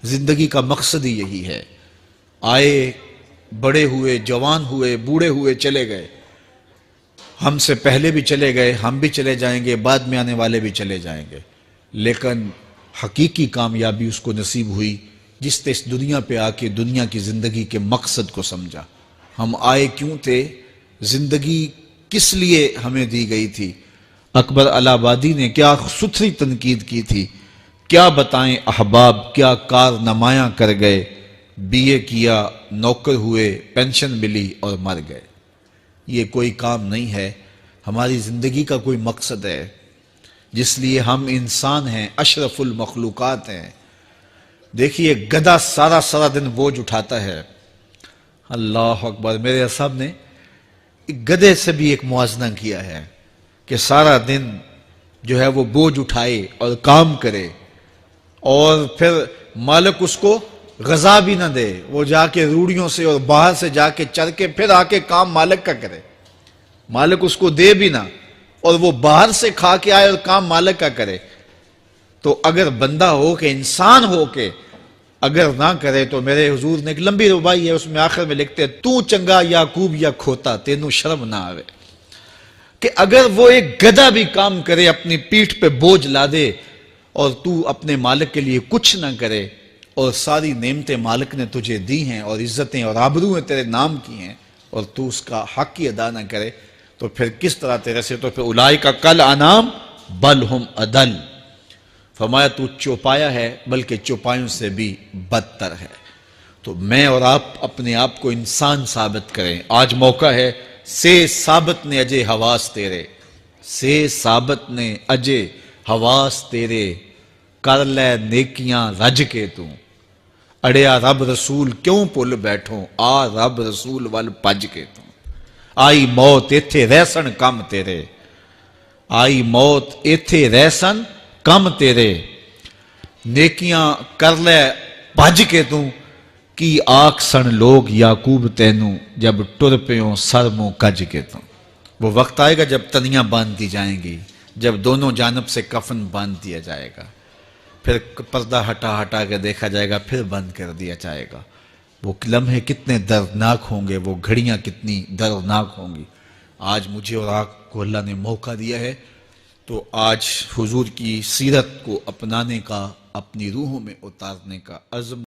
زندگی کا مقصد ہی یہی ہے. آئے، بڑے ہوئے، جوان ہوئے، بوڑھے ہوئے، چلے گئے. ہم سے پہلے بھی چلے گئے، ہم بھی چلے جائیں گے، بعد میں آنے والے بھی چلے جائیں گے. لیکن حقیقی کامیابی اس کو نصیب ہوئی جس نے اس دنیا پہ آ کے دنیا کی زندگی کے مقصد کو سمجھا. ہم آئے کیوں تھے؟ زندگی کس لیے ہمیں دی گئی تھی؟ اکبر الہ آبادی نے کیا ستھری تنقید کی تھی. کیا بتائیں احباب، کیا کارنمایاں کر گئے. بی اے کیا، نوکر ہوئے، پینشن ملی اور مر گئے. یہ کوئی کام نہیں ہے. ہماری زندگی کا کوئی مقصد ہے جس لیے ہم انسان ہیں، اشرف المخلوقات ہیں. دیکھیے گدھا سارا دن بوجھ اٹھاتا ہے. اللہ اکبر. میرے صاحب نے گدھے سے بھی ایک موازنہ کیا ہے کہ سارا دن جو ہے وہ بوجھ اٹھائے اور کام کرے اور پھر مالک اس کو غذا بھی نہ دے. وہ جا کے روڑیوں سے اور باہر سے جا کے چر کے پھر آ کے کام مالک کا کرے. مالک اس کو دے بھی نہ اور وہ باہر سے کھا کے آئے اور کام مالک کا کرے. تو اگر بندہ ہو کے، انسان ہو کے اگر نہ کرے تو میرے حضور نے ایک لمبی ربائی ہے، اس میں آخر میں لکھتے ہیں تو چنگا یعقوب یا کھوتا تینوں شرم نہ آوے. کہ اگر وہ ایک گدھا بھی کام کرے، اپنی پیٹھ پہ بوجھ لا دے اور تو اپنے مالک کے لیے کچھ نہ کرے اور ساری نعمتیں مالک نے تجھے دی ہیں اور عزتیں اور آبرویں تیرے نام کی ہیں اور تو اس کا حق ہی ادا نہ کرے تو پھر کس طرح تیرے سے؟ تو پھر اولئک کل انعام بل ہم اضل. فرمایا تو چوپایا ہے بلکہ چوپایوں سے بھی بدتر ہے. تو میں اور آپ اپنے آپ کو انسان ثابت کریں. آج موقع ہے. سے ثابت نے اجے حواس تیرے، سے ثابت نے اجے حواس تیرے، کر لے نیکیاں رج کے تو، اڑیا رب رسول کیوں پل بیٹھوں، آ رب رسول ول پج کے تو. آئی موت ایتھے رہسن کم تیرے، آئی موت ایتھے رہسن کم تیرے، نیکیاں کر لے بھج کے تو، کی آکھ سن لوگ یعقوب تینوں، جب ٹر پیوں سر منہ کج کے تو. وہ وقت آئے گا جب تنیاں باندھ دی جائیں گی، جب دونوں جانب سے کفن باندھ دیا جائے گا، پھر پردہ ہٹا کے دیکھا جائے گا، پھر بند کر دیا جائے گا. وہ لمحے کتنے دردناک ہوں گے، وہ گھڑیاں کتنی دردناک ہوں گی. آج مجھے اور آپ کو اللہ نے موقع دیا ہے تو آج حضور کی سیرت کو اپنانے کا، اپنی روحوں میں اتارنے کا عزم